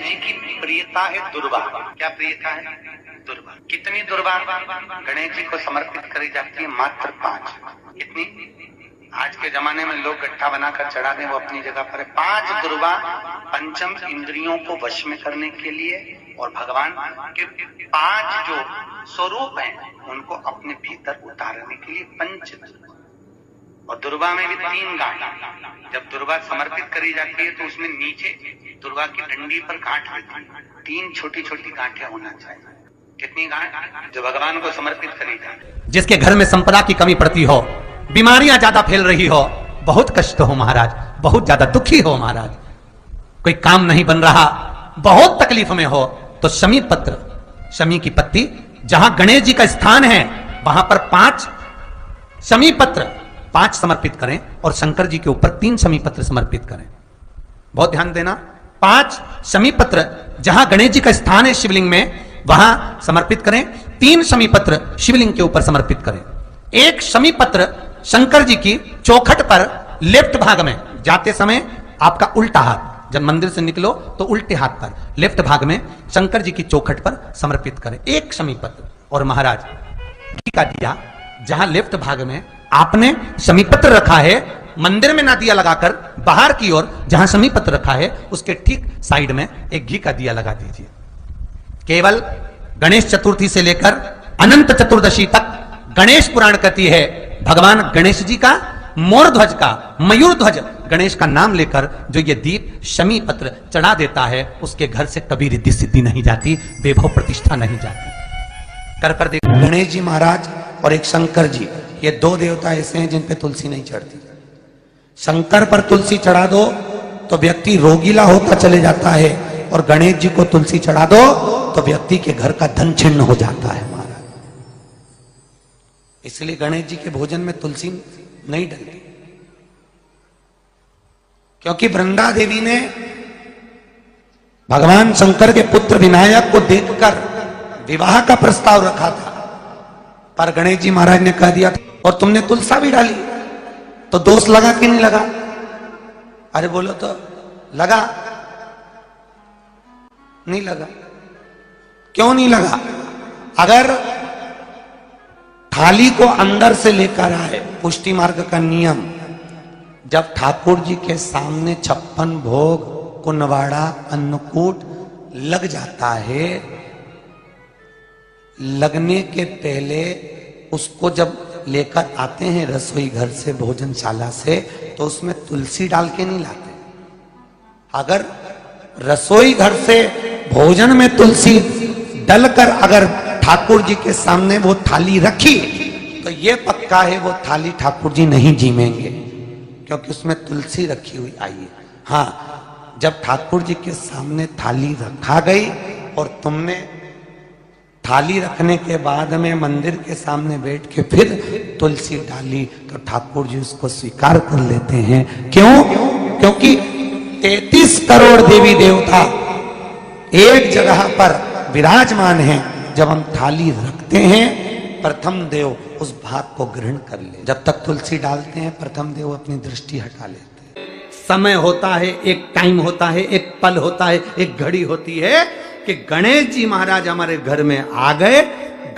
जी की प्रियता है दुर्वा। क्या प्रियता है? दुर्वा। कितनी दुर्वा गणेश जी को समर्पित करी जाती है? मात्र 5। कितनी? आज के जमाने में लोग गट्ठा बनाकर चढ़ा दें, वो अपनी जगह पर है। 5 दुर्वा पंचम इंद्रियों को वश में करने के लिए और भगवान के 5 जो स्वरूप हैं उनको अपने भीतर उतारने के लिए 5 दुर्वा। और दुर्वा में भी 3 गांठ। जब दुर्वा समर्पित करी जाती है तो उसमें नीचे दुर्वा की डंडी पर गांठ रहती है। 3 छोटी छोटी गांठें होना चाहिए। कितनी गांठ? जो भगवान को समर्पित करी जाए। जिसके घर में संपदा की कमी पड़ती हो, बीमारियां ज्यादा फैल रही हो, बहुत कष्ट हो महाराज, बहुत ज्यादा दुखी हो महाराज, कोई काम नहीं बन रहा, बहुत तकलीफ में हो, तो शमी पत्र, शमी की पत्ती, जहां गणेश जी का स्थान है वहां पर 5 शमी पत्र 5 समर्पित करें और शंकर जी के ऊपर 3 शमी पत्र समर्पित करें। बहुत ध्यान देना, 5 शमी पत्र जहां गणेश जी का स्थान है शिवलिंग में वहां समर्पित करें, 3 शमी पत्र शिवलिंग के ऊपर समर्पित करें। 1 शमी पत्र शंकर जी की चौखट पर लेफ्ट भाग में, जाते समय आपका उल्टा हाथ, जब मंदिर से निकलो तो उल्टे हाथ पर लेफ्ट भाग में शंकर जी की चौखट पर समर्पित करें 1 शमी पत्र। और महाराज घी का दिया जहां लेफ्ट भाग में आपने शमी पत्र रखा है, मंदिर में ना दिया लगाकर बाहर की ओर जहां शमी पत्र रखा है उसके ठीक साइड में एक घी का दिया लगा दीजिए। केवल गणेश चतुर्थी से लेकर अनंत चतुर्दशी तक गणेश पुराण कहती है भगवान गणेश जी का, मोर ध्वज का, मयूर ध्वज गणेश का नाम लेकर जो ये दीप शमी पत्र चढ़ा देता है उसके घर से कभी रिद्धि सिद्धि नहीं जाती, वैभव प्रतिष्ठा नहीं जाती। कर देख, गणेश जी महाराज और एक शंकर जी, ये 2 देवता ऐसे हैं जिन पे तुलसी नहीं चढ़ती। शंकर पर तुलसी चढ़ा दो तो व्यक्ति रोगीला होता चले जाता है, और गणेश जी को तुलसी चढ़ा दो तो व्यक्ति के घर का धन छिन्न हो जाता है महाराज। इसलिए गणेश जी के भोजन में तुलसी नहीं डलती, क्योंकि वृंदा देवी ने भगवान शंकर के पुत्र विनायक को देखकर विवाह का प्रस्ताव रखा था, पर गणेश जी महाराज ने कह दिया और तुमने तुलसा भी डाली, तो दोष लगा कि नहीं लगा? अरे बोलो तो लगा? नहीं लगा। क्यों नहीं लगा? अगर थाली को अंदर से लेकर आए, पुष्टि मार्ग का नियम, जब ठाकुर जी के सामने 56 भोग, कुनवाड़ा, अन्नकूट लग जाता है, लगने के पहले उसको जब लेकर आते हैं रसोई घर से, भोजनशाला से, तो उसमें तुलसी डाल के नहीं लाते। अगर रसोई घर से भोजन में तुलसी डलकर अगर ठाकुर जी के सामने वो थाली रखी तो ये पक्का है वो थाली ठाकुर जी नहीं जीमेंगे, क्योंकि उसमें तुलसी रखी हुई आई है। हाँ, जब ठाकुर जी के सामने थाली रखा गई और तुमने थाली रखने के बाद में मंदिर के सामने बैठ के फिर तुलसी डाली तो ठाकुर जी उसको स्वीकार कर लेते हैं। क्यों? क्योंकि 33 करोड़ देवी देवता एक जगह पर विराजमान हैं। जब हम थाली रखते हैं प्रथम देव उस भाग को ग्रहण कर ले। जब तक तुलसी डालते हैं प्रथम देव अपनी दृष्टि हटा लेते हैं। समय होता है, एक टाइम होता है, एक पल होता है, एक घड़ी होती है कि गणेश जी महाराज हमारे घर में आ गए।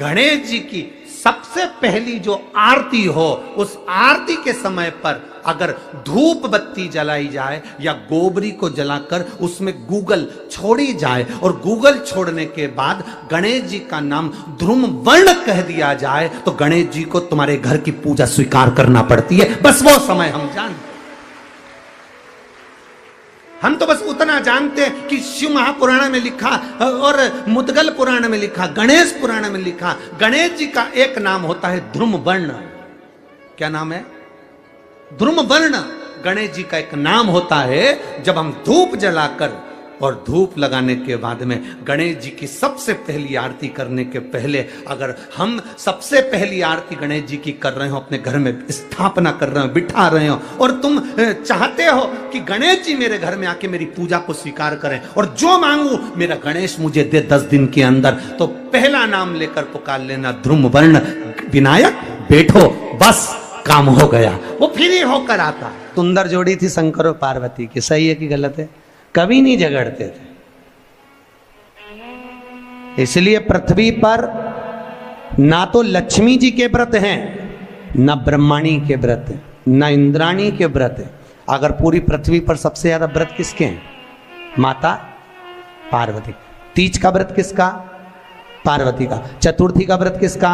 गणेश जी की सबसे पहली जो आरती हो, उस आरती के समय पर अगर धूप बत्ती जलाई जाए या गोबरी को जलाकर उसमें गूगल छोड़ी जाए और गूगल छोड़ने के बाद गणेश जी का नाम ध्रुम वर्ण कह दिया जाए तो गणेश जी को तुम्हारे घर की पूजा स्वीकार करना पड़ती है। बस वो समय हम जानते, हम तो बस उतना जानते हैं कि शिव महापुराण में लिखा और मुद्गल पुराण में लिखा, गणेश पुराण में लिखा, गणेश जी का एक नाम होता है ध्रुम वर्ण। क्या नाम है? ध्रुम वर्ण गणेश जी का एक नाम होता है। जब हम धूप जलाकर और धूप लगाने के बाद में गणेश जी की सबसे पहली आरती करने के पहले अगर हम सबसे पहली आरती गणेश जी की कर रहे हो, अपने घर में स्थापना कर रहे हो, बिठा रहे हो, और तुम चाहते हो कि गणेश जी मेरे घर में आके मेरी पूजा को स्वीकार करें और जो मांगू मेरा गणेश मुझे दे 10 दिन के अंदर, तो पहला नाम लेकर पुकार लेना ध्रुम वर्ण विनायक, बैठो, बस काम हो गया। वो फ्री होकर आता। सुंदर जोड़ी थी शंकर और पार्वती की, सही है कि गलत है? कभी नहीं झगड़ते थे, इसलिए पृथ्वी पर ना तो लक्ष्मी जी के व्रत हैं, ना ब्रह्माणी के व्रत हैं, ना इंद्राणी के व्रत हैं। अगर पूरी पृथ्वी पर सबसे ज्यादा व्रत किसके हैं? माता पार्वती। तीज का व्रत किसका? पार्वती का। चतुर्थी का व्रत किसका?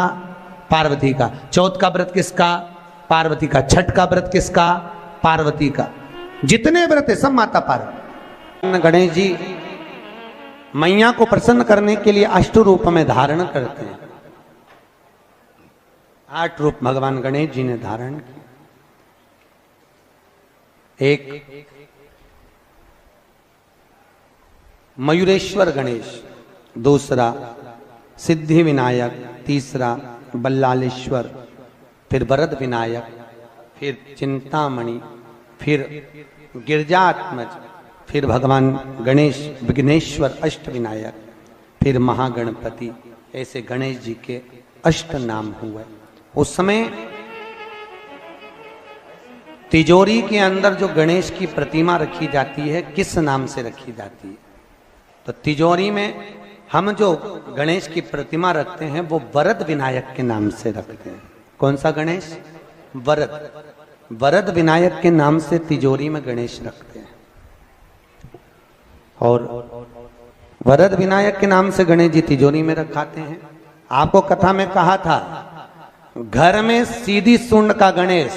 पार्वती का। चौथ का व्रत किसका? पार्वती का। छठ का व्रत किसका? पार्वती का। जितने व्रत है सब माता पार्वती। गणेश जी मैया को प्रसन्न करने के लिए अष्ट रूप में धारण करते हैं। 8 रूप भगवान गणेश जी ने धारण किए। एक मयूरेश्वर गणेश, दूसरा सिद्धि विनायक, तीसरा बल्लालेश्वर, फिर वरद विनायक, फिर चिंतामणि, फिर गिरजात्मज, फिर भगवान गणेश विघ्नेश्वर अष्ट विनायक, फिर महागणपति। ऐसे गणेश जी के अष्ट नाम हुए। उस समय तिजोरी के अंदर जो गणेश की प्रतिमा रखी जाती है किस नाम से रखी जाती है? तो तिजोरी में हम जो गणेश की प्रतिमा रखते हैं वो वरद विनायक के नाम से रखते हैं। कौन सा गणेश? वरद। वरद विनायक के नाम से तिजोरी में गणेश रखते हैं। और वरद विनायक के नाम से गणेश जी तिजोरी में रखाते हैं। आपको कथा में कहा था घर में सीधी सूंड का गणेश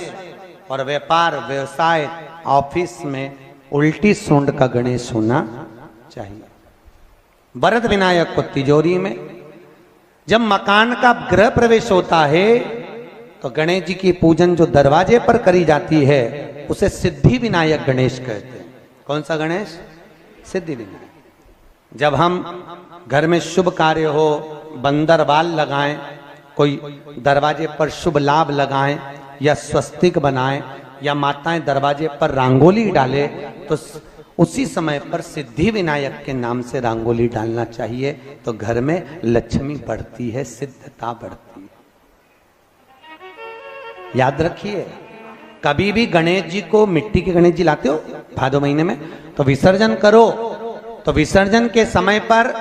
और व्यापार व्यवसाय ऑफिस में उल्टी सूंड का गणेश होना चाहिए। वरद विनायक को तिजोरी में। जब मकान का गृह प्रवेश होता है तो गणेश जी की पूजन जो दरवाजे पर करी जाती है उसे सिद्धि विनायक गणेश कहते हैं। कौन सा गणेश? सिद्धि विनायक। जब हम घर में शुभ कार्य हो, बंदरवाल लगाएं, कोई दरवाजे पर शुभ लाभ लगाएं या स्वस्तिक बनाएं या माताएं दरवाजे पर रंगोली डाले तो उसी समय पर सिद्धि विनायक के नाम से रंगोली डालना चाहिए। तो घर में लक्ष्मी बढ़ती है, सिद्धता बढ़ती है। याद रखिए, कभी भी गणेश जी को, मिट्टी के गणेश जी लाते हो भादो महीने में, तो विसर्जन करो तो विसर्जन के समय पर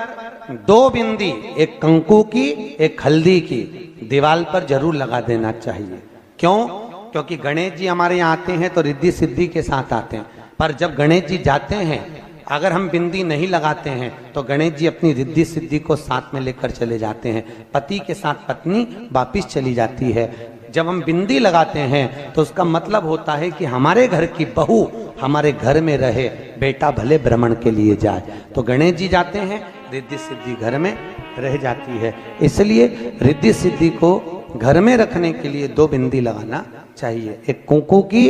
2 बिंदी, एक कंकु की एक हल्दी की, दीवार पर जरूर लगा देना चाहिए। क्यों? क्योंकि गणेश जी हमारे यहाँ आते हैं तो रिद्धि सिद्धि के साथ आते हैं। पर जब गणेश जी जाते हैं, अगर हम बिंदी नहीं लगाते हैं तो गणेश जी अपनी रिद्धि सिद्धि को साथ में लेकर चले जाते हैं। पति के साथ पत्नी वापिस चली जाती है। जब हम बिंदी लगाते हैं तो उसका मतलब होता है कि हमारे घर की बहू हमारे घर में रहे, बेटा भले भ्रमण के लिए जाए। तो गणेश जी जाते हैं, रिद्धि सिद्धि घर में रह जाती है। इसलिए रिद्धि सिद्धि को घर में रखने के लिए 2 बिंदी लगाना चाहिए, एक कुंकू की,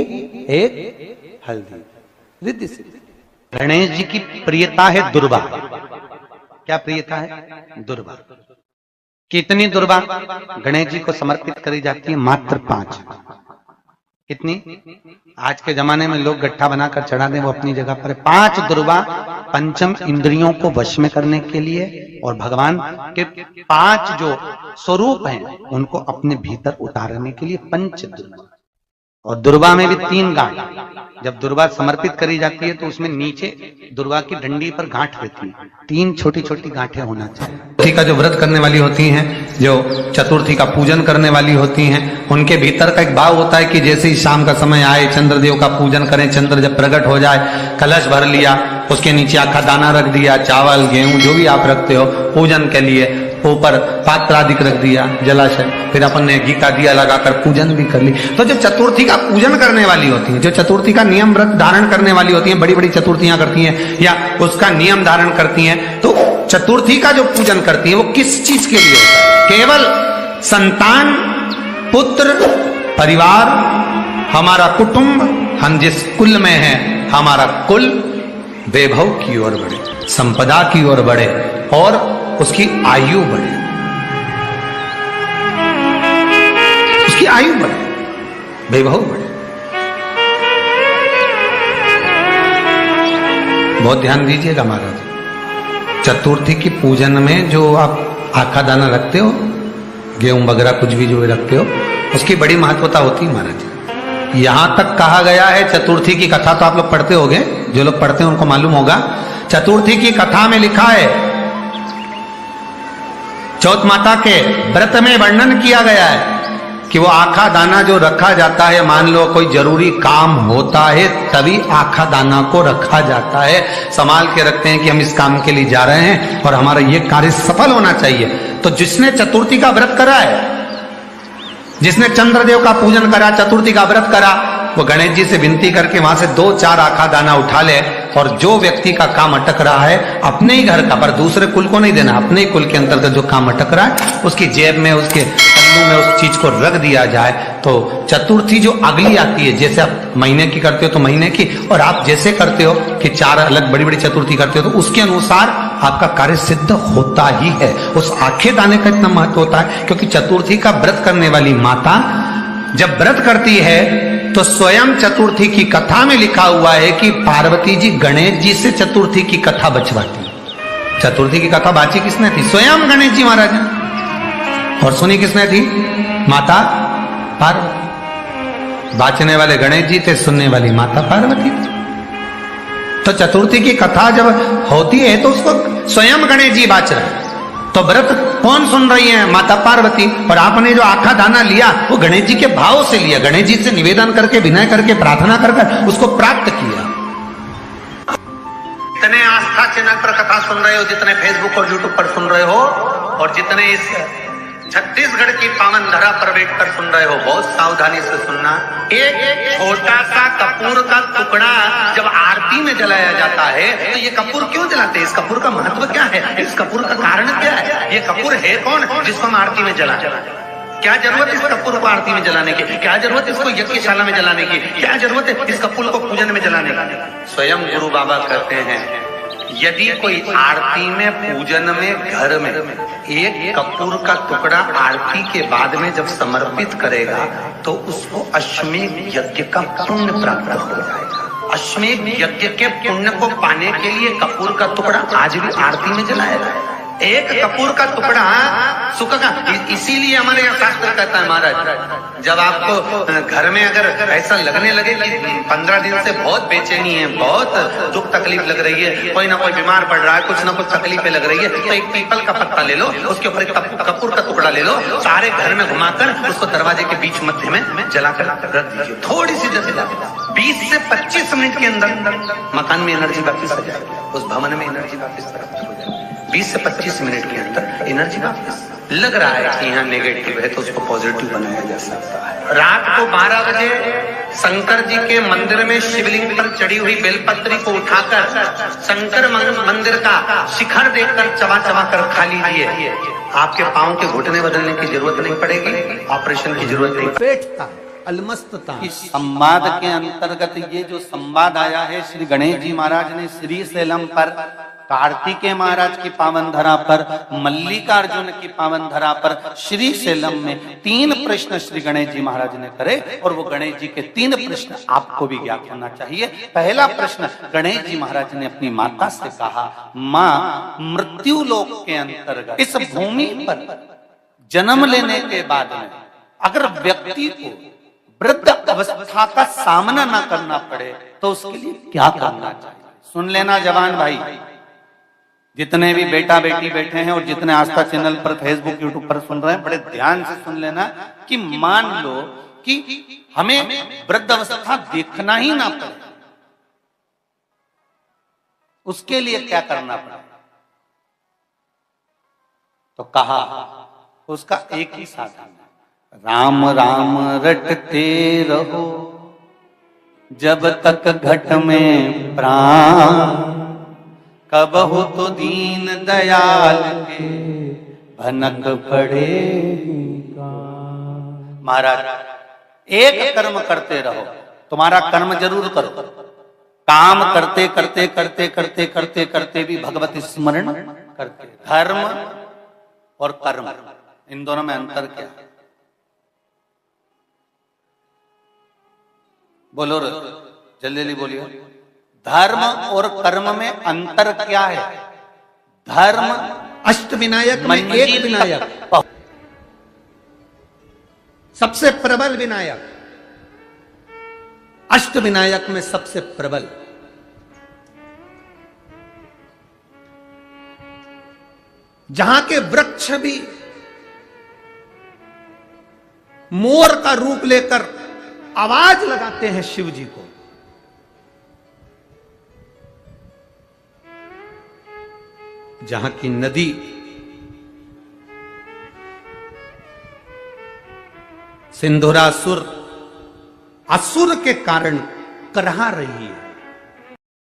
एक हल्दी। रिद्धि सिद्धि। गणेश जी की प्रियता है दुर्वा। क्या प्रियता है? दुर्वा। कितनी दुर्वा गणेश जी को समर्पित करी जाती है? मात्र 5। कितनी? आज के जमाने में लोग गट्ठा बनाकर चढ़ा दें, वो अपनी जगह पर 5 दुर्वा पंचम इंद्रियों को वश में करने के लिए और भगवान के 5 जो स्वरूप हैं उनको अपने भीतर उतारने के लिए 5 दुर्वा। और दुर्वा में भी 3 गांठ। जब दुर्वा समर्पित करी जाती है तो उसमें नीचे दुर्वा की डंडी पर गांठ रहती है, 3 छोटी छोटी गांठें होना चाहिए। चतुर्थी का जो व्रत करने वाली होती हैं, जो चतुर्थी का पूजन करने वाली होती हैं, उनके भीतर का एक भाव होता है कि जैसे ही शाम का समय आए चंद्रदेव का पूजन करें। चंद्र जब प्रकट हो जाए, कलश भर लिया, उसके नीचे आखा दाना रख दिया, चावल गेहूं जो भी आप रखते हो पूजन के लिए, ऊपर पात्र आदि रख दिया, जलाशय, फिर अपन ने घी का दिया लगाकर पूजन भी कर ली। तो जो चतुर्थी का पूजन करने वाली होती है, जो चतुर्थी का नियम व्रत धारण करने वाली होती हैं, बड़ी बड़ी चतुर्थियां करती हैं या उसका नियम धारण करती हैं, तो चतुर्थी का जो पूजन करती हैं वो किस चीज के लिए होता है? केवल संतान, पुत्र, परिवार, हमारा कुटुंब, हम जिस कुल में हैं, हमारा कुल वैभव की ओर बढ़े, संपदा की ओर बढ़े और उसकी आयु बढ़े, उसकी आयु बढ़े, वैभव बढ़े। बहुत ध्यान दीजिएगा महाराज। चतुर्थी की पूजन में जो आप आखा दाना रखते हो, गेहूं वगैरह कुछ भी जो रखते हो, उसकी बड़ी महत्वता होती है महाराज। यहां तक कहा गया है, चतुर्थी की कथा तो आप लोग पढ़ते होंगे, जो लोग पढ़ते हैं उनको मालूम होगा। चतुर्थी की कथा में लिखा है चौथ माता के व्रत में वर्णन किया गया है कि वो आखा दाना जो रखा जाता है, मान लो कोई जरूरी काम होता है तभी आखा दाना को रखा जाता है, संभाल के रखते हैं कि हम इस काम के लिए जा रहे हैं और हमारा ये कार्य सफल होना चाहिए। तो जिसने चतुर्थी का व्रत करा है, जिसने चंद्रदेव का पूजन करा, चतुर्थी का व्रत करा, वो गणेश जी से विनती करके वहां से 2-4 आखा दाना उठा ले और जो व्यक्ति का काम अटक रहा है अपने ही घर का, पर दूसरे कुल को नहीं देना, अपने ही कुल के अंतर्गत जो काम अटक रहा है उसकी जेब में, उसके पल्लू में उस चीज को रख दिया जाए। तो चतुर्थी जो अगली आती है, जैसे आप महीने की करते हो तो महीने की, और आप जैसे करते हो कि 4 अलग बड़ी बड़ी चतुर्थी करते हो तो उसके अनुसार आपका कार्य सिद्ध होता ही है। उस आखे दाने का इतना महत्व होता है क्योंकि चतुर्थी का व्रत करने वाली माता जब व्रत करती है तो स्वयं चतुर्थी की कथा में लिखा हुआ है कि पार्वती जी गणेश जी से चतुर्थी की कथा बचवाती। चतुर्थी की कथा बाची किसने थी? स्वयं गणेश जी महाराज ने। और सुनी किसने थी? माता पार्वती। बाचने वाले गणेश जी थे, सुनने वाली माता पार्वती थी। तो चतुर्थी की कथा जब होती है तो उसको स्वयं गणेश जी बाच रहे हैं। तो व्रत कौन सुन रही है? माता पार्वती। और आपने जो आखा दाना लिया वो गणेश जी के भाव से लिया, गणेश जी से निवेदन करके, विनय करके, प्रार्थना कर उसको प्राप्त किया। जितने आस्था चैनल पर कथा सुन रहे हो, जितने फेसबुक और यूट्यूब पर सुन रहे हो, और जितने इस छत्तीसगढ़ की पावन धरा पर बैठकर सुन रहे हो, बहुत सावधानी से सुनना। एक छोटा सा कपूर का टुकड़ा जब आरती में जलाया जाता है तो ये कपूर क्यों जलाते हैं? इस कपूर का महत्व क्या है? इस कपूर का कारण क्या है? ये कपूर है कौन जिसको हम आरती में जलाते? क्या जरूरत इस कपूर को आरती में जलाने की? क्या जरूरत इसको यज्ञशाला में जलाने की? क्या जरूरत है इस कपूर को पूजन में जलाने की? स्वयं गुरु बाबा कहते हैं यदि कोई आरती में, पूजन में, घर में एक कपूर का टुकड़ा आरती के बाद में जब समर्पित करेगा तो उसको अश्वमेध यज्ञ का पुण्य प्राप्त हो जाएगा। अश्वमेध यज्ञ के पुण्य को पाने के लिए कपूर का टुकड़ा आज भी आरती में जलाया जाए। एक कपूर का टुकड़ा सुख का, इसीलिए हमारे यहाँ शास्त्र कहता है महाराज, जब आपको घर में अगर ऐसा लगने लगे कि 15 दिन से बहुत बेचैनी है, बहुत दुख तकलीफ लग रही है, कोई ना कोई बीमार पड़ रहा है, कुछ ना कुछ तकलीफें लग रही है, तो एक पीपल का पत्ता ले लो, उसके ऊपर एक कपूर का टुकड़ा ले लो, सारे घर में घुमाकर उसको दरवाजे के बीच मध्य में जलाकर रख दीजिए। थोड़ी सी जला 20 से 25 मिनट के अंदर मकान में एनर्जी वापिस आ जाएगी, उस भवन में एनर्जी वापिस प्राप्त हो जाएगी। 20 से 25 मिनट के अंदर एनर्जी वापस। लग रहा है कि यहाँ नेगेटिव है तो उसको पॉजिटिव बनाया जा सकता है। रात को 12 बजे शंकर जी के मंदिर में शिवलिंग पर चढ़ी हुई बेलपत्री को उठाकर शंकर मंदिर का शिखर देखकर चबा चबा कर खा लीजिए। आपके पांव के घुटने बदलने की जरूरत नहीं पड़ेगी, ऑपरेशन की जरूरत नहीं। पेटता अलमस्तता। इस संवाद के अंतर्गत ये जो संवाद आया है, श्री गणेश जी महाराज ने श्री शैलम पर, कार्तिकेय महाराज की पावन धरा पर, मल्लिकार्जुन की पावन धरा पर, श्री शैलम में 3 प्रश्न श्री गणेश जी महाराज ने करे और वो गणेश जी के 3 प्रश्न आपको भी ज्ञात होना चाहिए। पहला प्रश्न गणेश जी महाराज ने अपनी माता से कहा, माँ, मृत्यु लोक के अंतर्गत इस भूमि पर जन्म लेने के बाद में अगर व्यक्ति को वृद्ध अवस्था का सामना ना करना पड़े तो उसके लिए क्या करना चाहिए? सुन लेना जवान भाई, जितने भी बेटा बेटी बैठे हैं और जितने आस्था चैनल पर, फेसबुक, यूट्यूब पर सुन रहे हैं, बड़े ध्यान से सुन लेना कि मान लो कि हमें वृद्ध अवस्था देखना ही ना पड़े, उसके लिए क्या करना पड़े? तो कहा उसका एक ही साधन, राम राम रटते रहो जब तक घट में प्राण, कब हो तो दीन दयाल के भनक पड़ेगा। महाराज, एक कर्म करते रहो, तुम्हारा कर्म जरूर करो, काम करते करते करते करते करते करते भी भगवत स्मरण करते। धर्म और कर्म, इन दोनों में अंतर क्या है? बोलो रे, जल्दी जल्दी बोलिए। धर्म और कर्म में अंतर क्या है? धर्म अष्ट विनायक में एक विनायक, सबसे प्रबल विनायक, अष्ट विनायक में सबसे प्रबल। जहां के वृक्ष भी मोर का रूप लेकर आवाज लगाते हैं शिव जी को। जहां की नदी सिंधुरासुर असुर के कारण करहा रही है,